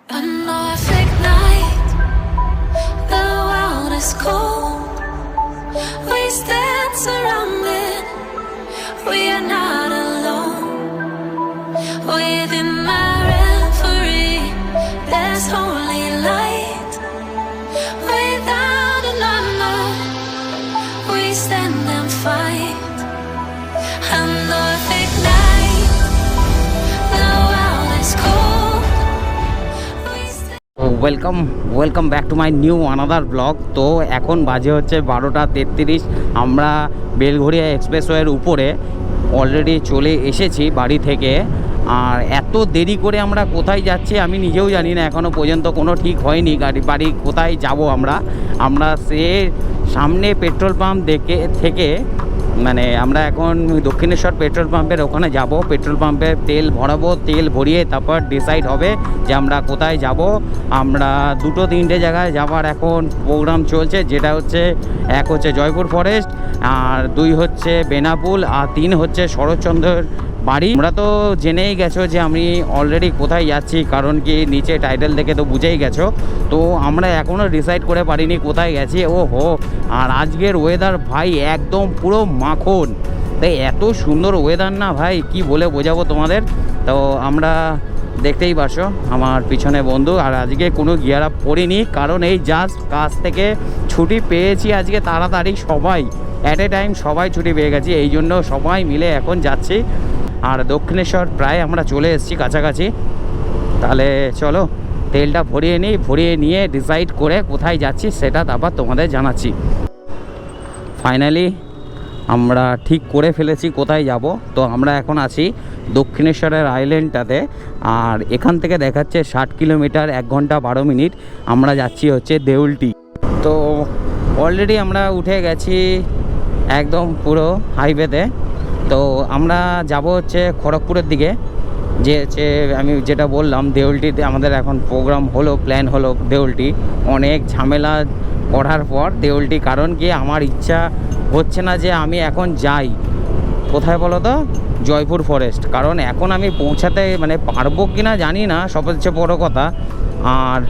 A Norfolk night, the world is cold. We stand surrounded, we are not alone. Within my reverie, there's holy light. Without a number, we stand and fight. A Norfolk night, the world is cold. Welcome back to my new another blog. তো এখন বাজে হচ্ছে 12:33। আমরা বেলঘড়িয়া এক্সপ্রেসওয়ের উপরে already চলে এসেছি বাড়ি থেকে। আর এত দেরি করে আমরা কোথায় যাচ্ছি আমি নিজেও জানি না, এখনও পর্যন্ত কোনো ঠিক হয়নি বাড়ি কোথায় যাব। আমরা সে সামনে পেট্রোল পাম্প থেকে মানে আমরা এখন দক্ষিণেশ্বর পেট্রোল পাম্পের ওখানে যাব। পেট্রোল পাম্পে তেল ভরাবো, তেল ভরিয়ে তারপর ডিসাইড হবে যে আমরা কোথায় যাব। আমরা 2-3টে জায়গায় যাওয়ার এখন প্রোগ্রাম চলছে, যেটা হচ্ছে এক হচ্ছে জয়পুর ফরেস্ট, আর 2 হচ্ছে বেনাপুল, আর 3 হচ্ছে শরৎচন্দ্রের বাড়ি। আমরা তো জেনেই গেছো যে আমি অলরেডি কোথায় যাচ্ছি, কারণ কি নিচে টাইটেল দেখে তো বুঝেই গেছো। তো আমরা এখনও ডিসাইড করে পারিনি কোথায় গেছি। ও হো, আর আজকের ওয়েদার ভাই একদম পুরো মাখন। তাই এত সুন্দর ওয়েদার না ভাই, কি বলে বোঝাবো তোমাদের। তো আমরা দেখতেই পারছো আমার পিছনে বন্ধু, আর আজকে কোনো গিয়ার আপ করিনি, কারণ এই জাস্ট কাজ থেকে ছুটি পেয়েছি আজকে তাড়াতাড়ি। সবাই অ্যাট এ টাইম সবাই ছুটি পেয়ে গেছি, এই জন্য সবাই মিলে এখন যাচ্ছি। আর দক্ষিণেশ্বর প্রায় আমরা চলে এসেছি কাছাকাছি। তাহলে চলো তেলটা ভরিয়ে নিয়ে ডিসাইড করে কোথায় যাচ্ছি সেটা তারপর তোমাদের জানাচ্ছি। ফাইনালি আমরা ঠিক করে ফেলেছি কোথায় যাব। তো আমরা এখন আছি দক্ষিণেশ্বরের আইল্যান্ডটাতে, আর এখান থেকে দেখাচ্ছে 60 কিলোমিটার, 1 ঘন্টা 12 মিনিট। আমরা যাচ্ছি হচ্ছে দেউলটি। তো অলরেডি আমরা উঠে গেছি একদম পুরো হাইওয়েতে। তো আমরা যাব হচ্ছে খড়গপুরের দিকে, যে হচ্ছে আমি যেটা বললাম দেউলটিতে আমাদের এখন প্রোগ্রাম হলো, প্ল্যান হলো দেউলটি। অনেক ঝামেলা করার পর দেউলটি, কারণ কি আমার ইচ্ছা হচ্ছে না যে আমি এখন যাই কোথায় বলো তো, জয়পুর ফরেস্ট। কারণ এখন আমি পৌঁছাতে মানে পারবো কি না জানি না, সবচেয়ে বড় কথা। আর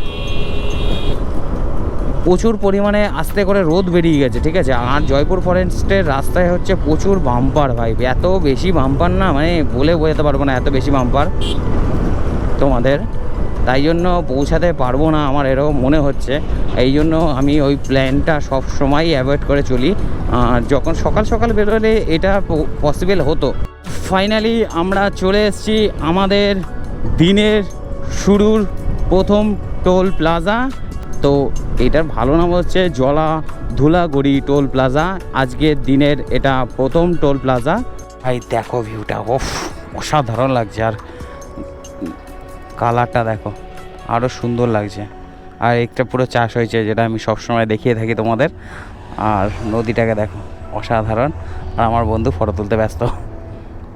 প্রচুর পরিমাণে আস্তে করে রোদ বেরিয়ে গেছে, ঠিক আছে। আর জয়পুর ফরেস্টের রাস্তায় হচ্ছে প্রচুর বাম্পার ভাই, এত বেশি বাম্পার না, মানে বলে বোঝাতে পারবো না, এত বেশি বাম্পার তোমাদের। তাই জন্য পৌঁছাতে পারবো না আমার এরকম মনে হচ্ছে। এই জন্য আমি ওই প্ল্যানটা সব সময় অ্যাভয়েড করে চলি। আর যখন সকাল সকাল বেরোলে এটা পসিবল হতো। ফাইনালি আমরা চলে এসেছি আমাদের দিনের শুরুর প্রথম টোল প্লাজা। তো এটার ভালো নাম হচ্ছে ধুলাগড়ি টোল প্লাজা। আজকের দিনের এটা প্রথম টোল প্লাজা। ভাই দেখো ভিউটা, ওফ অসাধারণ লাগছে। আর কালারটা দেখো আরও সুন্দর লাগছে। আর একটা পুরো চাষ হয়েছে, যেটা আমি সবসময় দেখিয়ে থাকি তোমাদের। আর নদীটাকে দেখো অসাধারণ। আর আমার বন্ধু ফটো তুলতে ব্যস্ত।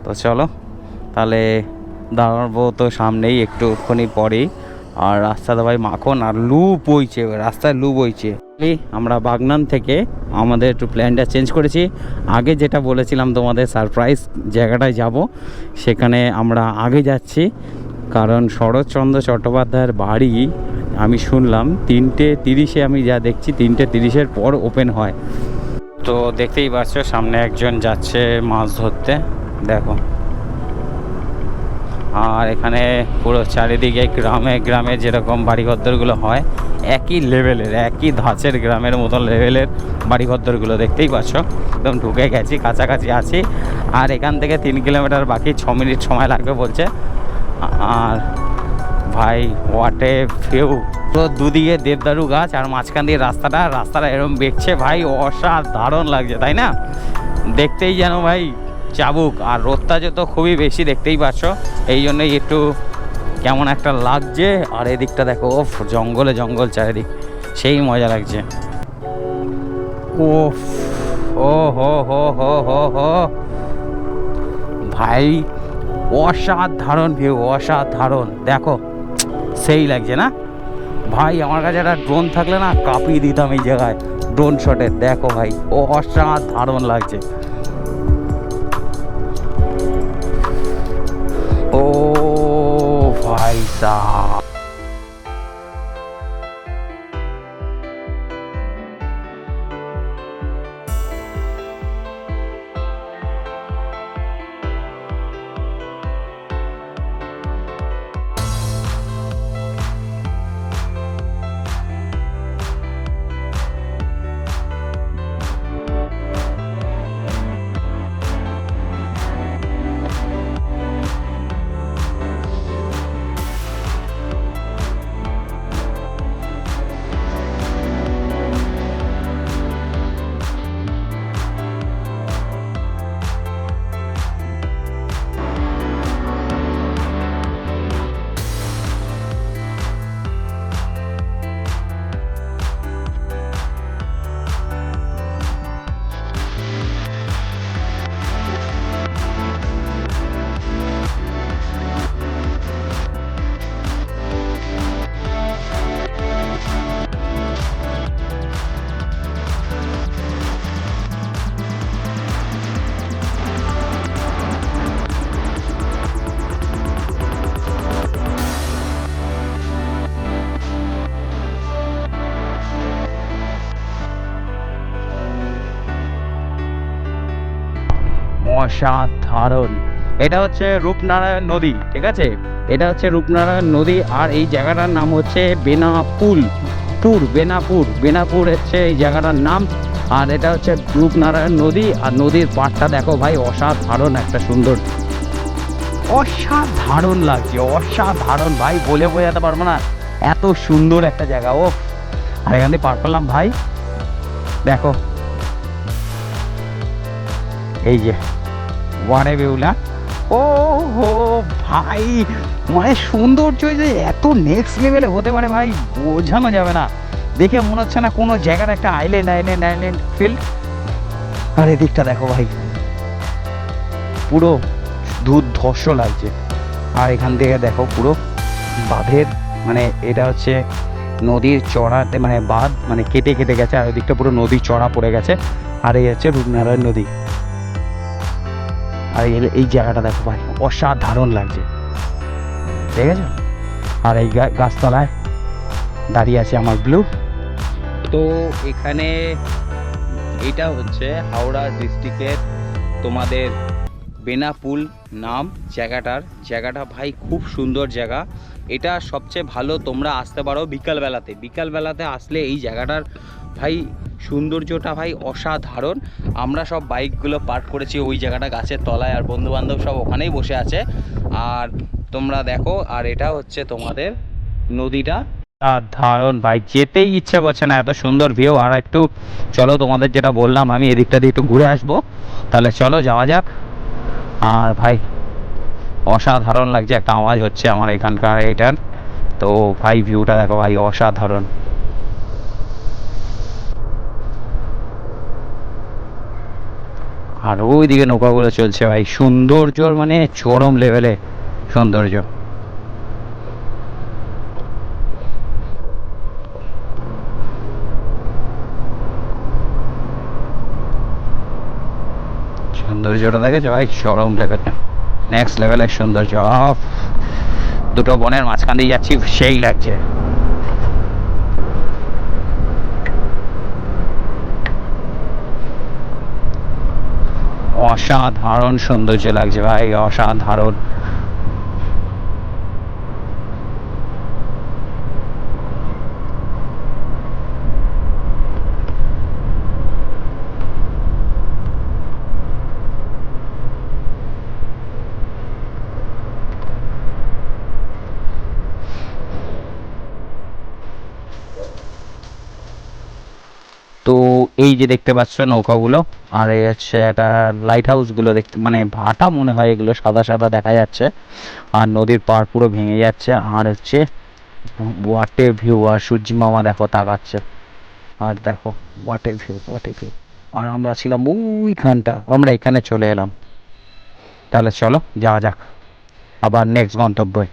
তো চলো তাহলে দাঁড়াবো তো সামনেই একটুখানি পরেই। আর রাস্তাটা ভাই মাখন, আর লু বইছে, রাস্তায় লু বইছে। আমরা বাগনান থেকে আমাদের একটু প্ল্যানটা চেঞ্জ করেছি। আগে যেটা বলেছিলাম তোমাদের সারপ্রাইজ জায়গাটায় যাব, সেখানে আমরা আগে যাচ্ছি। কারণ শরৎচন্দ্র চট্টোপাধ্যায়ের বাড়ি আমি শুনলাম 3:30-এ, আমি যা দেখছি 3:30-এর পর ওপেন হয়। তো দেখতেই পাচ্ছ সামনে একজন যাচ্ছে মাছ ধরতে, দেখো। আর এখানে পুরো চারিদিকে গ্রামে যেরকম বাড়িঘরদরগুলো হয়, একই লেভেলের, একই ধাঁচের গ্রামের মতো লেভেলের বাড়িঘরদরগুলো দেখতেই পাচ্ছ। একদম ঢুকে গেছি, কাছাকাছি আছি। আর এখান থেকে 3 কিলোমিটার বাকি, 6 মিনিট সময় লাগবে বলছে। আর ভাই হোয়াট এ ভিউ, পুরো দুদিকে দেবদারু গাছ, আর মাঝখান দিয়ে রাস্তাটা এরকম বেঁকছে ভাই, অসাধারণ লাগছে তাই না। দেখতেই যেন ভাই চাবুক। আর রোদটা তো খুবই বেশি, দেখতেই পাচ্ছ, এই জন্যই একটু কেমন একটা লাগছে। আর এদিকটা দেখো, ওফ জঙ্গল চারিদিক, সেই মজা লাগছে। ওফ ও হো ভাই অসাধারণ ভিউ, অসাধারণ। দেখো সেই লাগছে না ভাই। আমার কাছে একটা ড্রোন থাকলে না কাঁপিয়ে দিতাম এই জায়গায় ড্রোন শটে। দেখো ভাই অসাধারণ লাগছে। ও ভাই সাহেব অসাধারণ। এটা হচ্ছে রূপনারায়ণ নদী, ঠিক আছে, এটা হচ্ছে রূপনারায়ণ নদী। আর এই জায়গাটার নাম হচ্ছে বেনাপুর হচ্ছে এই জায়গাটার নাম। আর এটা হচ্ছে রূপনারায়ণ নদী। আর নদীর পাড়টা দেখো ভাই, অসাধারণ একটা সুন্দর, অসাধারণ লাগছে, অসাধারণ ভাই, বলে বোঝাতে পারবো না, এত সুন্দর একটা জায়গা। ও আর এখান থেকে পার করলাম ভাই, দেখো এই যে ওয়ারে বেউলা। ও হো ভাই, মানে সৌন্দর্য যে এত নেক্সট লেভেলে হতে পারে ভাই, বোঝানো যাবে না। দেখে মনে হচ্ছে না কোনো জায়গার একটা আইল্যান্ড ফিল্ড। আর এদিকটা দেখো ভাই, পুরো দুর্ধর্ষ লাগছে। আর এখান থেকে দেখো পুরো বাঁধের, মানে এটা হচ্ছে নদীর চড়াতে, মানে বাঁধ মানে কেটে কেটে গেছে, আর ওদিকটা পুরো নদী চড়া পড়ে গেছে। আর এই হচ্ছে রূপনারায়ণ নদী। আর এই জায়গাটা দেখো ভাই, অসাধারণ লাগছে, ঠিক আছে। আর এই গাছতলায় দাঁড়িয়ে আছে আমার ব্লু। তো এখানে এটা হচ্ছে হাওড়া ডিস্ট্রিক্টের তোমাদের বেনাপুল নাম জায়গাটা ভাই খুব সুন্দর জায়গা। এটা সবচেয়ে ভালো, তোমরা আসতে পারো বিকালবেলাতে আসলে এই জায়গাটার ভাই সৌন্দর্যটা ভাই অসাধারণ। আমরা সব বাইকগুলো পার্ক করেছি ওই জায়গাটা গাছের তলায়, আর বন্ধুবান্ধব সব ওখানেই বসে আছে। আর তোমরা দেখো, আর এটা হচ্ছে তোমাদের নদীটা, সাধারণ ভাই, যেতেই ইচ্ছে করছে না, এত সুন্দর ভিউ। আর একটু চলো, তোমাদের যেটা বললাম আমি, এদিকটা দিয়ে একটু ঘুরে আসবো, তাহলে চলো যাওয়া যাক। আর ভাই অসাধারণ লাগছে, একটা আওয়াজ হচ্ছে আমার এখানকার এটার। তো ভাই ভিউটা দেখো ভাই, অসাধারণ। আর ওইদিকে নৌকাগুলো চলছে ভাই, সৌন্দর্য মানে চরম লেভেলে সৌন্দর্য। সৌন্দর্যটা দেখেছো ভাই, চরম লেভেলে, নেক্সট লেভেলের সৌন্দর্য। দুটো বনের মাঝখান দিয়ে যাচ্ছি, সেই লাগছে। অসাধারণ সৌন্দর্য লাগছে ভাই, অসাধারণ। তো এই যে দেখতে পাচ্ছ নৌকাগুলো, আর এই হচ্ছে একটা লাইট হাউসগুলো দেখতে, মানে ভাটা মনে হয় এগুলো, সাদা সাদা দেখা যাচ্ছে। আর নদীর পাড় পুরো ভেঙে যাচ্ছে। আর হচ্ছে ওয়াটে ভিউ, আর সূর্যি মামা দেখো তাকাচ্ছে। আর দেখো ওয়াটে ভিউ। আর আমরা ছিলাম ওইখানটা, আমরা এখানে চলে এলাম। তাহলে চলো যাওয়া যাক আবার নেক্সট গন্তব্যে।